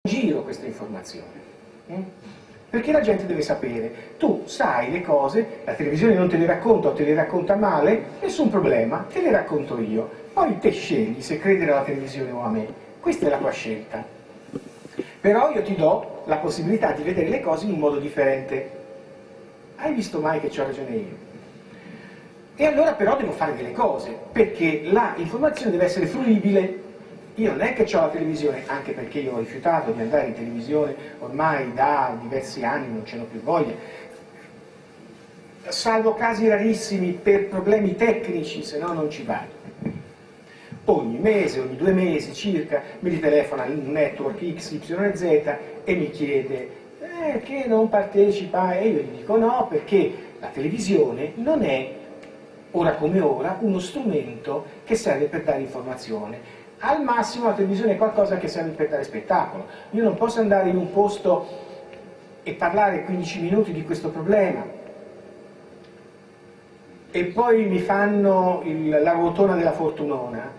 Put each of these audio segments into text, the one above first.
giro questa informazione. Perché la gente deve sapere, tu sai le cose, la televisione non te le racconta o te le racconta male, nessun problema, te le racconto io. Poi te scegli se credere alla televisione o a me. Questa è la tua scelta. Però io ti do la possibilità di vedere le cose in un modo differente. Hai visto mai che c'ho ragione io? E allora però devo fare delle cose, perché l'informazione deve essere fruibile. Io non è che ho la televisione, anche perché io ho rifiutato di andare in televisione ormai da diversi anni, non ce n'ho più voglia, salvo casi rarissimi per problemi tecnici, se no non ci vado. Ogni mese, ogni 2 mesi circa, mi ritelefona un network XYZ e mi chiede che non partecipa, e io gli dico no, perché la televisione non è, ora come ora, uno strumento che serve per dare informazione. Al massimo la televisione è qualcosa che serve per dare spettacolo. Io non posso andare in un posto e parlare 15 minuti di questo problema e poi mi fanno la ruotona della fortunona,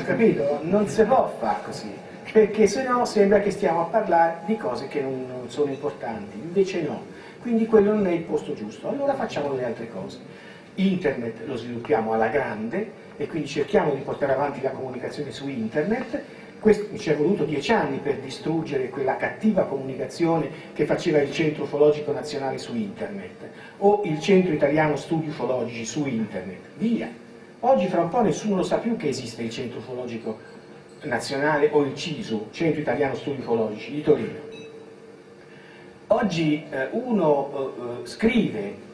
capito? Non si può fare così, perché sennò sembra che stiamo a parlare di cose che non sono importanti, invece no. Quindi quello non è il posto giusto, allora facciamo le altre cose. Internet lo sviluppiamo alla grande e quindi cerchiamo di portare avanti la comunicazione su internet. Ci è voluto 10 anni per distruggere quella cattiva comunicazione che faceva il Centro Ufologico Nazionale su internet o il Centro Italiano Studi Ufologici su internet, via. Oggi fra un po' nessuno lo sa più che esiste il Centro Ufologico Nazionale o il CISU, Centro Italiano Studi Ufologici di Torino. Oggi uno scrive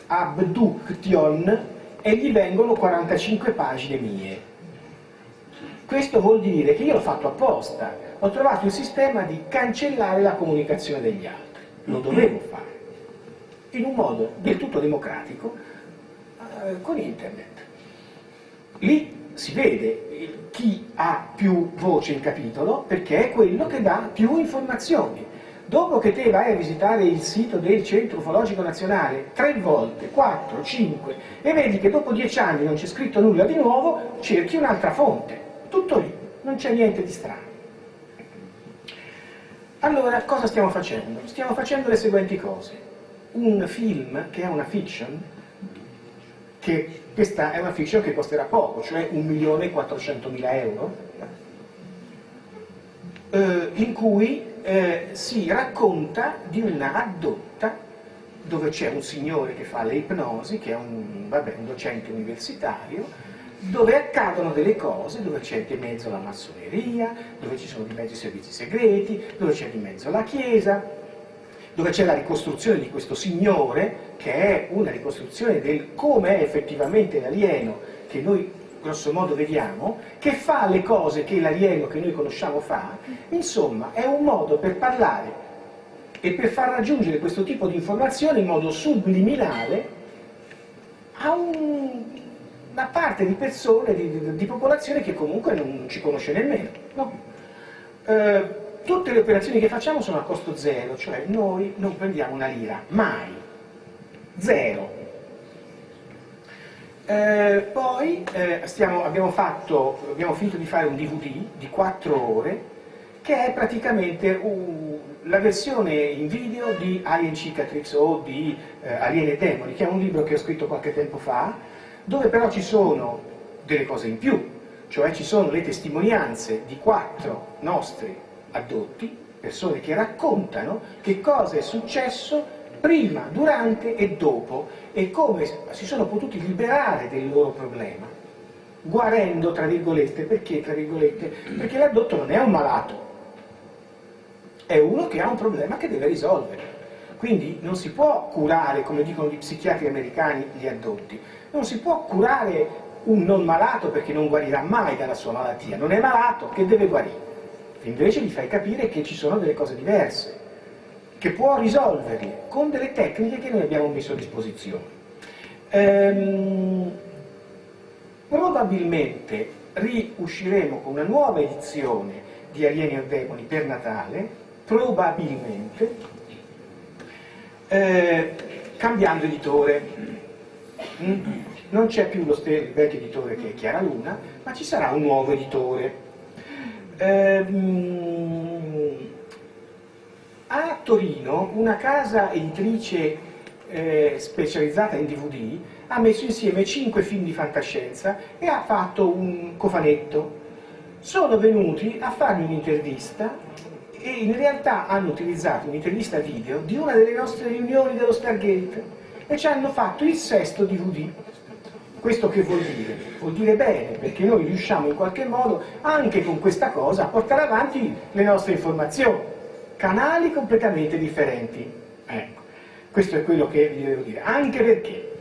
abduction e gli vengono 45 pagine mie. Questo vuol dire che io l'ho fatto apposta, ho trovato il sistema di cancellare la comunicazione degli altri, lo dovevo fare, in un modo del tutto democratico con internet. Lì si vede chi ha più voce in capitolo perché è quello che dà più informazioni. Dopo che te vai a visitare il sito del Centro Ufologico Nazionale 3 volte, 4, 5 e vedi che dopo 10 anni non c'è scritto nulla di nuovo, cerchi un'altra fonte. Tutto lì, non c'è niente di strano. Allora, cosa stiamo facendo? Stiamo facendo le seguenti cose. Un film che è una fiction, che questa è una fiction che costerà poco, cioè 1.400.000 euro, in cui si racconta di una addotta dove c'è un signore che fa le ipnosi, che è un docente universitario, dove accadono delle cose, dove c'è di mezzo la massoneria, dove ci sono di mezzo i servizi segreti, dove c'è di mezzo la chiesa, dove c'è la ricostruzione di questo signore, che è una ricostruzione del come è effettivamente l'alieno che noi grosso modo vediamo, che fa le cose che l'alieno che noi conosciamo fa. Insomma, è un modo per parlare e per far raggiungere questo tipo di informazione in modo subliminale a una parte di persone, di popolazione che comunque non ci conosce nemmeno. No? Tutte le operazioni che facciamo sono a costo zero, cioè noi non prendiamo una lira, mai, zero. Poi abbiamo finito di fare un DVD di 4 ore che è praticamente la versione in video di Alien Cicatrix o di Alieni e Demoni, che è un libro che ho scritto qualche tempo fa, dove però ci sono delle cose in più, cioè ci sono le testimonianze di 4 nostri addotti, persone che raccontano che cosa è successo prima, durante e dopo, e come si sono potuti liberare del loro problema, guarendo, tra virgolette. Perché, tra virgolette? Perché l'addotto non è un malato, è uno che ha un problema che deve risolvere. Quindi non si può curare, come dicono gli psichiatri americani, gli addotti, non si può curare un non malato perché non guarirà mai dalla sua malattia, non è malato, che deve guarire. Invece gli fai capire che ci sono delle cose diverse, che può risolverli con delle tecniche che noi abbiamo messo a disposizione. Probabilmente riusciremo con una nuova edizione di Alieni e Demoni per Natale, probabilmente, cambiando editore. Non c'è più il vecchio editore che è Chiara Luna, ma ci sarà un nuovo editore. Torino una casa editrice specializzata in DVD ha messo insieme 5 film di fantascienza e ha fatto un cofanetto. Sono venuti a farmi un'intervista e in realtà hanno utilizzato un'intervista video di una delle nostre riunioni dello Stargate e ci hanno fatto il 6º DVD. Questo che vuol dire? Vuol dire bene, perché noi riusciamo in qualche modo, anche con questa cosa, a portare avanti le nostre informazioni. Canali completamente differenti. Ecco, questo è quello che vi devo dire. Anche perché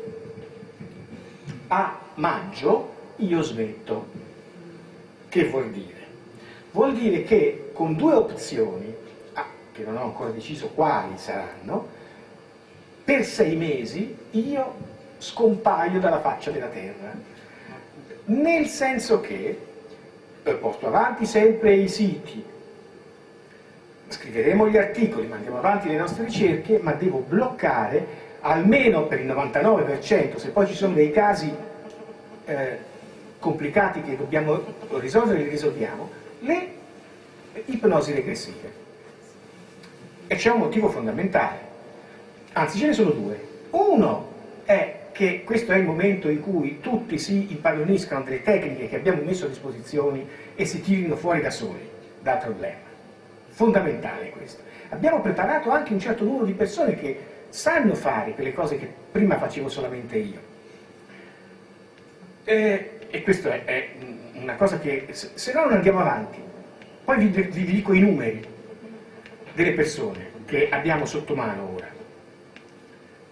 a maggio io smetto. Che vuol dire? Vuol dire che con 2 opzioni, che non ho ancora deciso quali saranno, per 6 mesi io scompaio dalla faccia della terra, nel senso che porto avanti sempre i siti, scriveremo gli articoli, mandiamo avanti le nostre ricerche, ma devo bloccare almeno per il 99%, se poi ci sono dei casi complicati che dobbiamo risolvere, li risolviamo, le ipnosi regressive. E c'è un motivo fondamentale, anzi ce ne sono 2. Uno è che questo è il momento in cui tutti si impadroniscano delle tecniche che abbiamo messo a disposizione e si tirino fuori da soli dal problema. Fondamentale questo. Abbiamo preparato anche un certo numero di persone che sanno fare quelle cose che prima facevo solamente io. E questo è una cosa che, se no non andiamo avanti. Poi vi dico i numeri delle persone che abbiamo sotto mano ora.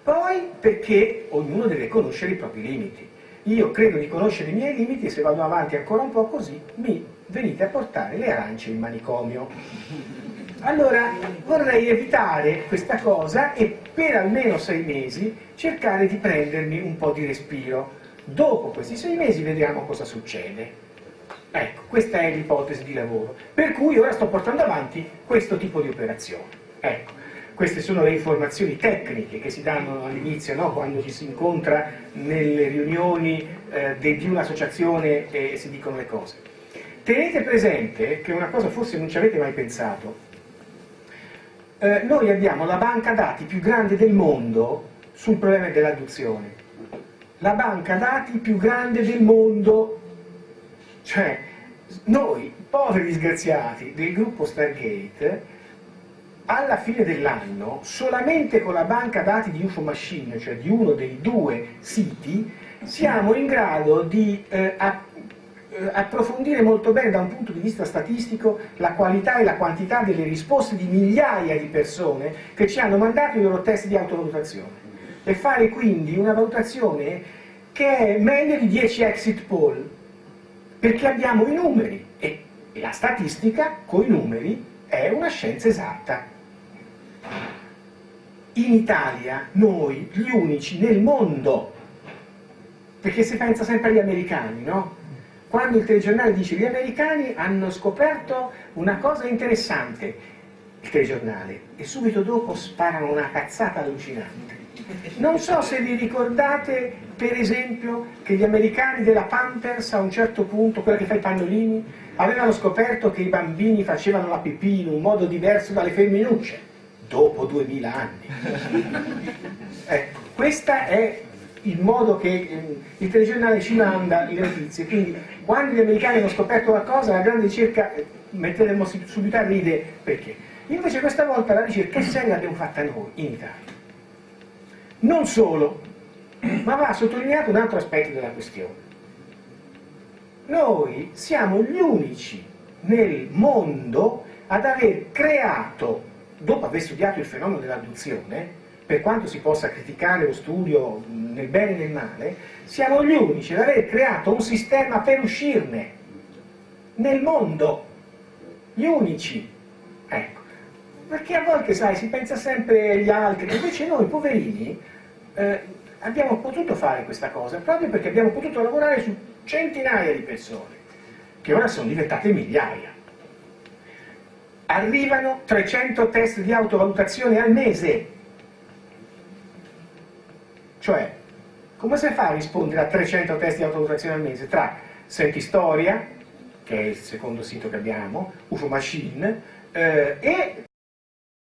Poi perché ognuno deve conoscere i propri limiti. Io credo di conoscere i miei limiti e se vado avanti ancora un po' così mi venite a portare le arance in manicomio. Allora vorrei evitare questa cosa e per almeno 6 mesi cercare di prendermi un po' di respiro. Dopo questi 6 mesi vediamo cosa succede. Ecco, questa è l'ipotesi di lavoro. Per cui ora sto portando avanti questo tipo di operazione. Ecco. Queste sono le informazioni tecniche che si danno all'inizio, no? Quando ci si incontra nelle riunioni di un'associazione e si dicono le cose. Tenete presente che una cosa forse non ci avete mai pensato. Noi abbiamo la banca dati più grande del mondo sul problema dell'adduzione. La banca dati più grande del mondo. Cioè, noi, poveri disgraziati del gruppo Stargate, alla fine dell'anno, solamente con la banca dati di UFO Machine, cioè di uno dei 2 siti, siamo in grado di approfondire molto bene da un punto di vista statistico la qualità e la quantità delle risposte di migliaia di persone che ci hanno mandato i loro test di autovalutazione e fare quindi una valutazione che è meglio di 10 exit poll, perché abbiamo i numeri e la statistica con i numeri è una scienza esatta. In Italia, noi, gli unici nel mondo, perché si pensa sempre agli americani, no? Quando il telegiornale dice gli americani hanno scoperto una cosa interessante, il telegiornale, e subito dopo sparano una cazzata allucinante. Non so se vi ricordate, per esempio, che gli americani della Pampers a un certo punto, quella che fa i pannolini, avevano scoperto che i bambini facevano la pipì in un modo diverso dalle femminucce. Dopo 2000 anni. Ecco, questo è il modo che il telegiornale ci manda le notizie, quindi quando gli americani hanno scoperto qualcosa, la grande ricerca, metteremo subito a ridere perché. Invece questa volta la ricerca seria l'abbiamo fatta noi, in Italia. Non solo, ma va sottolineato un altro aspetto della questione. Noi siamo gli unici nel mondo ad aver creato, dopo aver studiato il fenomeno dell'adduzione, per quanto si possa criticare lo studio nel bene e nel male, siamo gli unici ad aver creato un sistema per uscirne nel mondo, gli unici. Ecco, perché a volte, sai, si pensa sempre agli altri, invece noi poverini abbiamo potuto fare questa cosa proprio perché abbiamo potuto lavorare su centinaia di persone che ora sono diventate migliaia. Arrivano 300 test di autovalutazione al mese. Cioè, come si fa a rispondere a 300 test di autovalutazione al mese? Tra Senti Storia, che è il secondo sito che abbiamo, UFO Machine, e